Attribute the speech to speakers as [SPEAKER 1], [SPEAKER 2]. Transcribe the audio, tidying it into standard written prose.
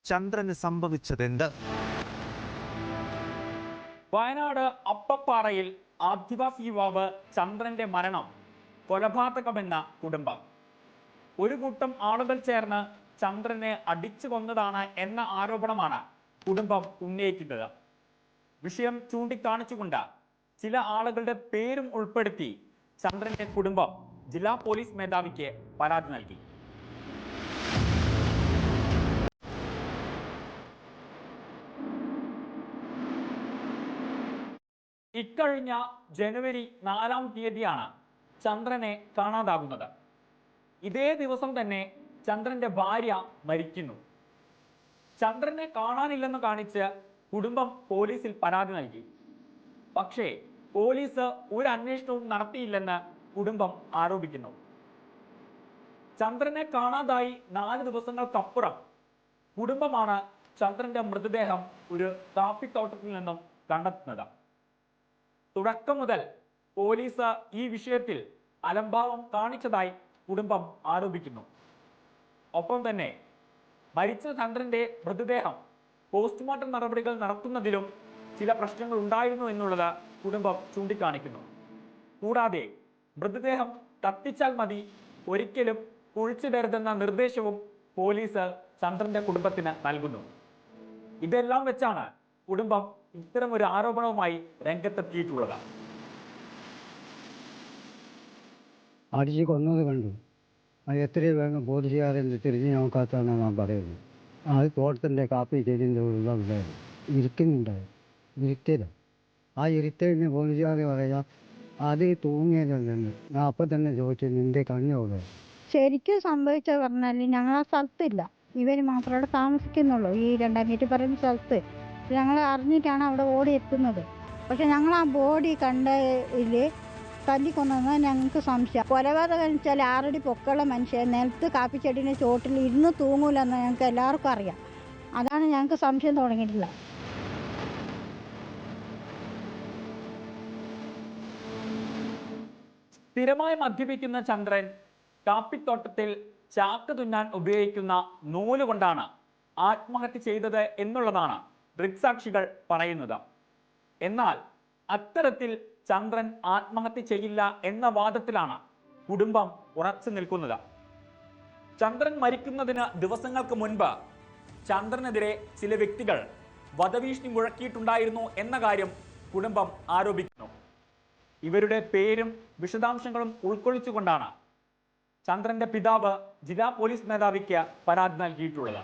[SPEAKER 1] ചന്ദ്രന് സംഭവിച്ചതെന്ത്?
[SPEAKER 2] വയനാട് അപ്പപ്പാറയിൽ ആദിവാസി യുവാവ് ചന്ദ്രന്റെ മരണം കൊലപാതകമെന്ന കുടുംബം. ഒരു കൂട്ടം ആളുകൾ ചേർന്ന് ചന്ദ്രനെ അടിച്ചു കൊന്നതാണ് എന്ന ആരോപണമാണ് കുടുംബം ഉന്നയിക്കുന്നത്. വിഷയം ചൂണ്ടിക്കാണിച്ചുകൊണ്ട് ചില ആളുകളുടെ പേരും ഉൾപ്പെടുത്തി ചന്ദ്രന്റെ കുടുംബം ജില്ലാ പോലീസ് മേധാവിക്ക് പരാതി നൽകി. ഇക്കഴിഞ്ഞ ജനുവരി 4-ാം തീയതിയാണ് ചന്ദ്രനെ കാണാതാകുന്നത്. ഇതേ ദിവസം തന്നെ ചന്ദ്രന്റെ ഭാര്യ മരിക്കുന്നു. ചന്ദ്രനെ കാണാനില്ലെന്ന് കാണിച്ച് കുടുംബം പോലീസിൽ പരാതി നൽകി. പക്ഷേ പോലീസ് ഒരു അന്വേഷണവും നടത്തിയില്ലെന്ന് കുടുംബം ആരോപിക്കുന്നു. ചന്ദ്രനെ കാണാതായി 4 ദിവസങ്ങൾക്കപ്പുറം കുടുംബമാണ് ചന്ദ്രന്റെ മൃതദേഹം ഒരു കാപ്പിത്തോട്ടത്തിൽ നിന്നും കണ്ടെത്തുന്നത്. തുടക്കം മുതൽ പോലീസ് ഈ വിഷയത്തിൽ അലംഭാവം കാണിച്ചതായി കുടുംബം ആരോപിക്കുന്നു. ഒപ്പം തന്നെ മരിച്ച ചന്ദ്രന്റെ മൃതദേഹം പോസ്റ്റ്മോർട്ടം നടപടികൾ നടത്തുന്നതിലും ചില പ്രശ്നങ്ങൾ ഉണ്ടായിരുന്നു എന്നുള്ളത് കുടുംബം ചൂണ്ടിക്കാണിക്കുന്നു. കൂടാതെ മൃതദേഹം കത്തിച്ചാൽ മതി, ഒരിക്കലും കുഴിച്ചിടരുതെന്ന നിർദ്ദേശവും പോലീസ് ചന്ദ്രന്റെ കുടുംബത്തിന് നൽകുന്നു. ഇതെല്ലാം വെച്ചാണ് കുടുംബം ഇത്തരം ഒരു ആരോപണവുമായി രംഗത്തെത്തിയിട്ടുള്ളത്.
[SPEAKER 3] അടിച്ച് കൊന്നത് കണ്ടു. അത് എത്രയും വേഗം പോലീസുകാരെന്ന് തിരിഞ്ഞു നോക്കാത്തതാണ് ഞാൻ പറയുന്നത്. അത് തോട്ടത്തിൻ്റെ കാപ്പി ചെടിൻ്റെ ഉള്ളിലുണ്ടായിരുന്നു, ഇരിക്കുന്നുണ്ടായിരുന്നു, ഇരുട്ടില്ല. ആ ഇരുട്ടലിന് പോലീസുകാർ പറയാം അത് തൂങ്ങിയതല്ലെന്ന്. ഞാൻ അപ്പം തന്നെ ചോദിച്ചു, നിൻ്റെ കണ്ണോടെ?
[SPEAKER 4] ശരിക്കും സംഭവിച്ചത് പറഞ്ഞാൽ ഞങ്ങൾ ആ സ്ഥലത്തില്ല, ഇവർ മാത്രമേ അവിടെ താമസിക്കുന്നുള്ളൂ. ഈ 2-ാം വീട്ടിൽ പറയുന്ന സ്ഥലത്ത് ഞങ്ങൾ അറിഞ്ഞിട്ടാണ് അവിടെ ഓടി എത്തുന്നത്. പക്ഷെ ഞങ്ങൾ ആ ബോഡി കണ്ടതിൽ തല്ലിക്കൊന്നെന്ന് ഞങ്ങൾക്ക് സംശയം. കൊലപാതകം വെച്ചാൽ 6 അടി പൊക്കമുള്ള മനുഷ്യൻ നിലത്ത് കാപ്പിച്ചെടിൻ്റെ ചോട്ടിൽ ഇരുന്ന് തൂങ്ങൂലെന്ന് ഞങ്ങൾക്ക് എല്ലാവർക്കും അറിയാം. അതാണ് ഞങ്ങൾക്ക് സംശയം തുടങ്ങിയിട്ടില്ല.
[SPEAKER 2] സ്ഥിരമായി മദ്യപിക്കുന്ന ചന്ദ്രൻ കാപ്പിത്തോട്ടത്തിൽ ചാക്ക് തുന്നാൻ ഉപയോഗിക്കുന്ന നൂല് കൊണ്ടാണ് ആത്മഹത്യ ചെയ്തത് എന്നുള്ളതാണ് ദൃക്സാക്ഷികൾ പറയുന്നത്. എന്നാൽ അത്തരത്തിൽ ചന്ദ്രൻ ആത്മഹത്യ ചെയ്യില്ല എന്ന വാദത്തിലാണ് കുടുംബം ഉറച്ചു നിൽക്കുന്നത്. ചന്ദ്രൻ മരിക്കുന്നതിന് ദിവസങ്ങൾക്ക് മുൻപ് ചന്ദ്രനെതിരെ ചില വ്യക്തികൾ വധഭീഷണി മുഴക്കിയിട്ടുണ്ടായിരുന്നു എന്ന കാര്യം കുടുംബം ആരോപിക്കുന്നു. ഇവരുടെ പേരും വിശദാംശങ്ങളും ഉൾക്കൊള്ളിച്ചുകൊണ്ടാണ് ചന്ദ്രന്റെ പിതാവ് ജില്ലാ പോലീസ് മേധാവിക്ക് പരാതി നൽകിയിട്ടുള്ളത്.